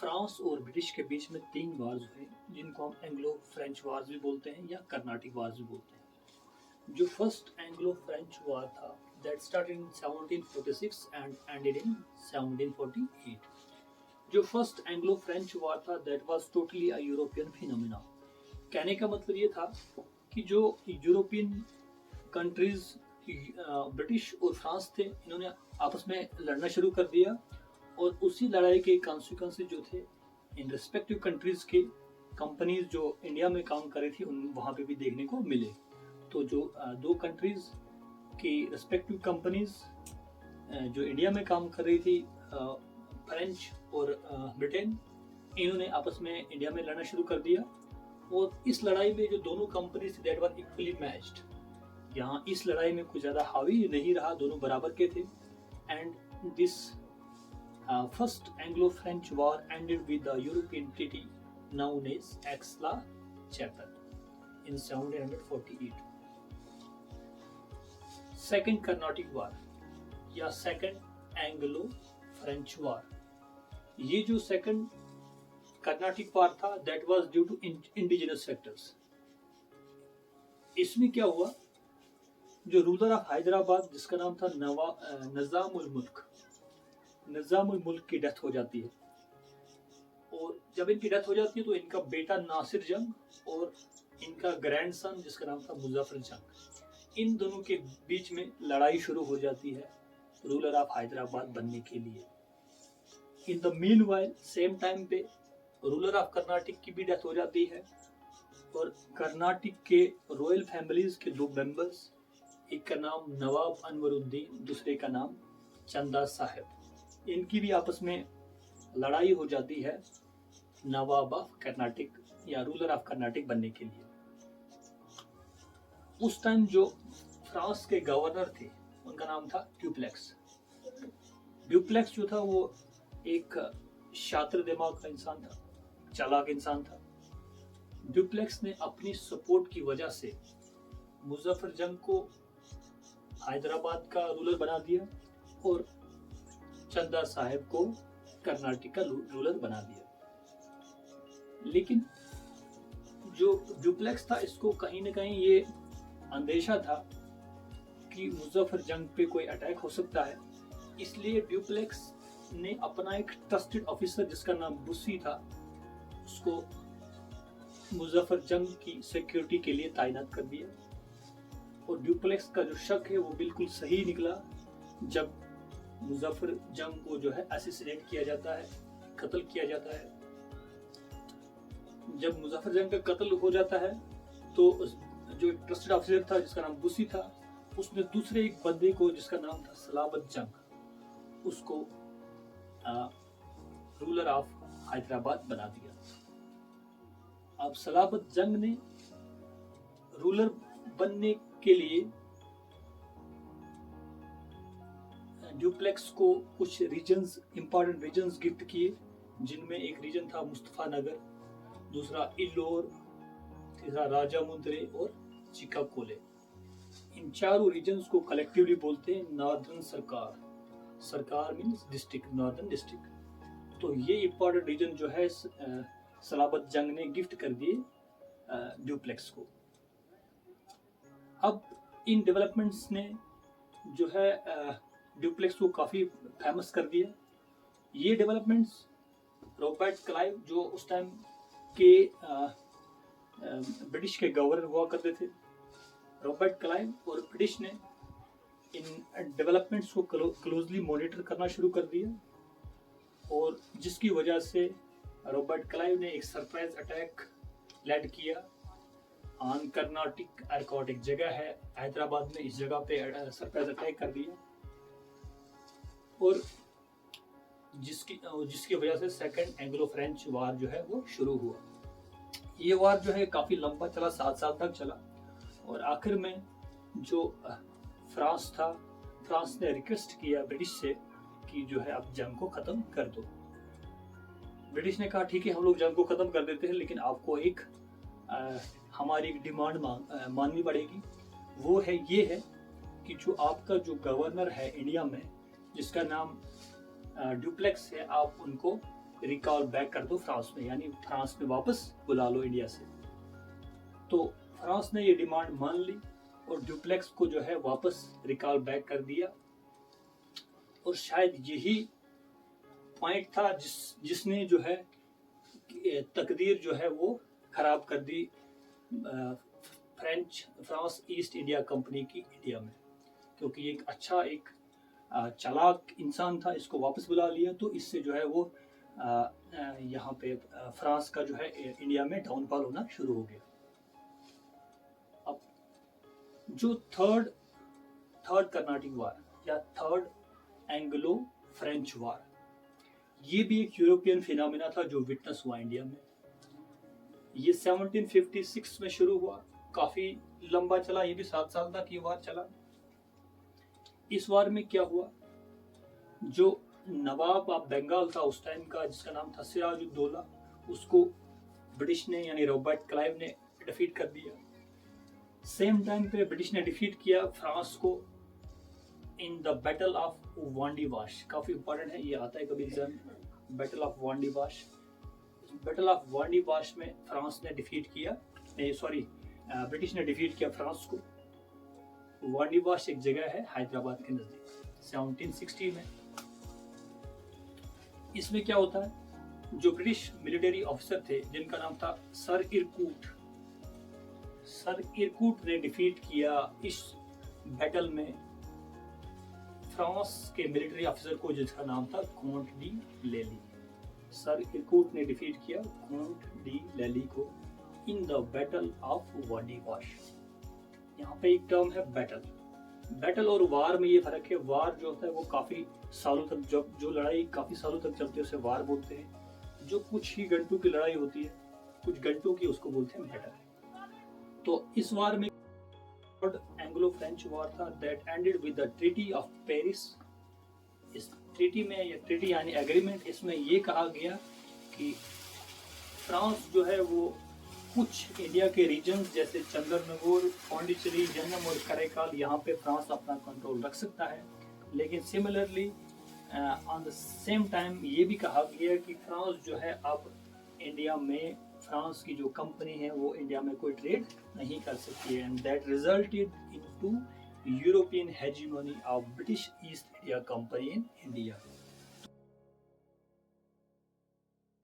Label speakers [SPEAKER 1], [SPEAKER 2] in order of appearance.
[SPEAKER 1] France और British के बीच में 3 वार्स हुए जिनको हम एंग्लो फ्रेंच वार्स भी बोलते हैं या कर्नाटिक वार्स भी बोलते हैं। जो फर्स्ट एंग्लो फ्रेंच वार था that started in 1746 and ended in 1748। जो फर्स्ट एंग्लो फ्रेंच वार था that was totally a European phenomena. कहने का मतलब ये था कि जो यूरोपियन कंट्रीज ब्रिटिश और फ्रांस थे, इन्होंने आपस में लड़ना शुरू कर दिया और उसी लड़ाई के कॉन्सिक्वेंसेस जो थे इन रिस्पेक्टिव कंट्रीज के कंपनीज जो इंडिया में काम कर रही थी उन वहाँ पे भी देखने को मिले। तो जो दो कंट्रीज की रिस्पेक्टिव कंपनीज जो इंडिया में काम कर रही थी, फ्रेंच और ब्रिटेन, इन्होंने आपस में इंडिया में लड़ना शुरू कर दिया। और इस लड़ाई में जो दोनों कंपनीज थी दैट वर इक्वली मैच्ड। यहाँ इस लड़ाई में कुछ ज़्यादा हावी नहीं रहा, दोनों बराबर के थे। And this first Anglo-French war ended with the European treaty known as Aix-la-Chapelle in 1748. Second Carnatic War या Second Anglo-French War, ये जो Second Carnatic War था that was due to indigenous factors। इसमें क्या हुआ, जो रूलर ऑफ हैदराबाद जिसका नाम था निज़ामुल मुल्क की डेथ हो जाती है। और जब इनकी डेथ हो जाती है तो इनका बेटा नासिर जंग और इनका ग्रैंडसन जिसका नाम था मुजफ्फर जंग, इन दोनों के बीच में लड़ाई शुरू हो जाती है रूलर ऑफ हैदराबाद बनने के लिए। In the meanwhile same time पे रूलर ऑफ कर्नाटक की भी डेथ हो जाती है और कर्नाटक के रॉयल फैमिलीज के 2 मेंबर्स, एक का नाम नवाब अनवरुद्दीन, दूसरे का नाम चंदा साहिब, इनकी भी आपस में लड़ाई हो जाती है नवाब ऑफ कर्नाटक या रूलर ऑफ कर्नाटक बनने के लिए। उस टाइम जो फ्रांस के गवर्नर थे उनका नाम था ड्यूप्लेक्स। ड्यूप्लेक्स जो था वो एक शातिर दिमाग का इंसान था, चालाक इंसान था। ड्यूप्लेक्स ने अपनी सपोर्ट की वजह से मुजफ्फर जंग को हैदराबाद का रूलर बना दिया और चंदा साहिब को कर्नाटक का रूलर बना दिया। लेकिन जो ड्यूप्लेक्स था इसको कहीं ना कहीं ये अंदेशा था कि मुजफ्फर जंग पे कोई अटैक हो सकता है, इसलिए ड्यूप्लेक्स ने अपना एक ट्रस्टेड ऑफिसर जिसका नाम बुस्सी था उसको मुजफ्फर जंग की सिक्योरिटी के लिए तैनात कर दिया। और ड्यूप्लेक्स का जो शक है वो बिल्कुल सही निकला। जब मुजफ्फर जंग को जो है असैसिनेट किया जाता है, कत्ल किया जाता है, जब मुजफ्फर जंग का कत्ल हो जाता है तो जो ट्रस्टेड ऑफिसर था जिसका नाम बुस्सी था, उसने दूसरे एक बंदे को जिसका नाम था सलाबत जंग, उसको रूलर ऑफ हैदराबाद बना दिया। अब सलाबत जंग ने रूलर बनने के लिए ड्यूप्लेक्स को कुछ रीजन्स, इंपॉर्टेंट रीजन्स गिफ्ट किए, जिनमें एक रीजन था मुस्तफा नगर, दूसरा इल्लोर, तीसरा राजामुंद्रे और चिकाकोले। इन चारों रीजन्स को कलेक्टिवली बोलते हैं नॉर्दर्न सरकार। सरकार मीन्स डिस्ट्रिक्ट, नॉर्दर्न डिस्ट्रिक्ट। तो ये इंपॉर्टेंट रीजन जो है सलाबत जंग ने गिफ्ट कर दिए ड्यूप्लेक्स को। अब इन डेवलपमेंट्स ने जो है ड्यूप्लेक्स को काफ़ी फेमस कर दिया। ये डेवलपमेंट्स रॉबर्ट क्लाइव जो उस टाइम के ब्रिटिश के गवर्नर हुआ करते थे, रॉबर्ट क्लाइव और ब्रिटिश ने इन डेवलपमेंट्स को क्लोजली मॉनिटर करना शुरू कर दिया और जिसकी वजह से रॉबर्ट क्लाइव ने एक सरप्राइज अटैक लेड किया ऑन कर्नाटक। एयरपोर्ट एक जगह है हैदराबाद में, इस जगह पे सरप्राइज अटैक कर दिया और जिसकी वजह से सेकंड एंग्लो फ्रेंच वार जो है वो शुरू हुआ। ये वार जो है काफ़ी लंबा चला, 7 साल तक चला और आखिर में जो फ्रांस था, फ्रांस ने रिक्वेस्ट किया ब्रिटिश से कि जो है आप जंग को ख़त्म कर दो। ब्रिटिश ने कहा ठीक है हम लोग जंग को ख़त्म कर देते हैं, लेकिन आपको एक हमारी एक डिमांड माननी पड़ेगी। वो है ये है कि जो आपका जो गवर्नर है इंडिया में जिसका नाम ड्यूप्लेक्स है, आप उनको रिकॉल बैक कर दो फ्रांस में, यानी फ्रांस में वापस बुला लो इंडिया से। तो फ्रांस ने ये डिमांड मान ली और डुप्लेक्स को जो है वापस रिकॉल बैक कर दिया। और शायद यही पॉइंट था जिसने जो है तकदीर जो है वो खराब कर दी फ्रांस ईस्ट इंडिया कंपनी की इंडिया में, क्योंकि एक अच्छा एक चालाक इंसान था, इसको वापस बुला लिया तो इससे जो है वो यहाँ पे फ्रांस का जो है इंडिया में डाउनफॉल होना शुरू हो गया। अब जो थर्ड कर्नाटिक वार या थर्ड एंग्लो फ्रेंच वार, ये भी एक यूरोपियन फिनोमेना था जो विटनेस हुआ इंडिया में। ये 1756 में शुरू हुआ, काफी लंबा चला, ये भी 7 साल तक ये वार चला। इस वार में क्या हुआ, जो नवाब ऑफ बंगाल था उस टाइम का, जिसका नाम था सिराजुद्दौला, उसको ब्रिटिश ने यानी रॉबर्ट क्लाइव ने डिफीट कर दिया। सेम टाइम पे ब्रिटिश ने डिफीट किया फ्रांस को in the battle of Wandiwash. काफी इंपॉर्टेंट है, ये आता है कभी exam, battle of Wandiwash. Battle of Wandiwash में फ्रांस ने डिफीट किया, ब्रिटिश ने डिफीट किया फ्रांस को। वांडीवाश एक जगह है हैदराबाद के नजदीक, 1760 में। इसमें क्या होता है, जो ब्रिटिश मिलिट्री ऑफिसर थे जिनका नाम था सर इरकूट ने डिफीट किया इस बैटल में फ्रांस के मिलिट्री ऑफिसर को, जिसका नाम था कॉन्ट डी लेली। सर इरकूट ने डिफीट किया कॉन्ट डी लेली को in the battle of Wandiwash. यहाँ पे एक टर्म है बैटल और वार में ये फर्क है। वार जो होता है वो काफी सालों तक, जो लड़ाई काफी सालों तक चलती है उसे वार बोलते हैं। जो कुछ ही घंटों की लड़ाई होती है, कुछ घंटों की, उसको बोलते हैं बैटल। तो इस वार में एंग्लो फ्रेंच वार था that ended with the treaty of Paris. इस ट्रीटी में, या ट्रीटी यानी एग्रीमेंट, इसमें ये कहा गया कि फ्रांस जो है वो कुछ इंडिया के रीजन्स जैसे चंद्रनगौर, पांडिचेरी, जन्नम और करेकाल, यहाँ पे फ्रांस अपना कंट्रोल रख सकता है। लेकिन similarly on the same time ये भी कहा गया कि फ्रांस जो है अब इंडिया में, फ्रांस की जो कंपनी है वो इंडिया में कोई ट्रेड नहीं कर सकती है। And that resulted into European hegemony of British east India company in India.